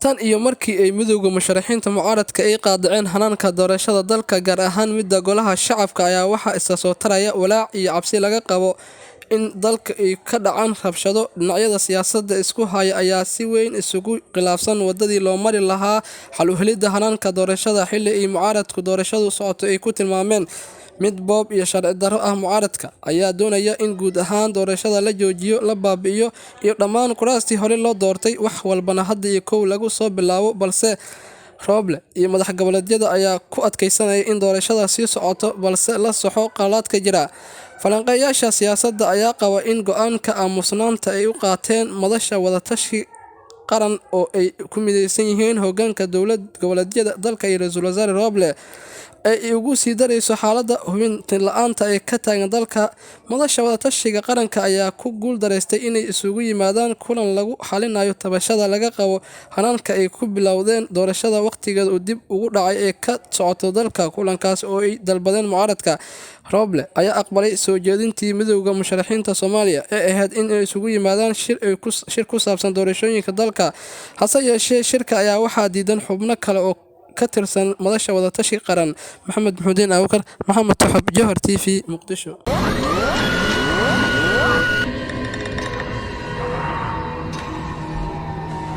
tan iyo markii ay midowga musharaxiinta mucaaradka ay qaadaceen hanaanka doorashada dalka gaar ahaan midda golaha shacabka ayaa waxaa isa soo taraya walaac iyo cabsi laga qabo in dalka ay ka dhacaan rabshado. Dhinacyada siyaasadda isku haya ayaa si weyn isugu khilaafsan wadadii loo mari lahaa xal u helidda hanaanka doorashada xilli ay mucaaradku doorashadu socoto ay ku tilmaameen mid boob iyo sharci darro ah. Mucaaradka ayaa doonaya in guud ahaan doorashada la joojiyo, la baabi'iyo iyo dhammaan kuraastii hore loo doortay wax walbana hadda iyo kow lagu soo bilaabo, balse Roble iyo madax goboleedyada ayaa ku adkeysanaya in doorashada sii socoto balse la saxo qaladaadka jira. Falanqeeyaasha siyaasadda ayaa qaba in go'aanka aamusnaanta ay u qaateen madasha wada-tashi qaran oo ay ku mideysan yihiin hoggaanka dowlad goboleedyada dalka iyo ra'iisul wasaare Roble ay ugu sii dareyso xaaladda hubinti la'aanta ee ka taagan dalka. Madasha wada-tashiga qaranka ayaa ku guul dareystay inay isugu yimaadaan kulan lagu xalinayo tabashada laga qabo hanaanka ay ku bilowdeen doorashada waqtigeeda uu dib ugu dhacay ee ka socota dalka. Kulankaas oo ay dalbadeen mucaaradka, Roble ayaa aqbalay soo jeedintii midowga musharaxiinta Soomaaliya ee ahayd in ay isugu yimaadaan shir ku saabsan doorashooyinka dalka. Hase yeeshee, shirka ayaa waxaa diidan xubno kale oo ka tirsan madasha wada-tashi qaran. Maxamed Muxudiin Abuukar, Maxamed Toxob, Jowhar TV, Muqdisho.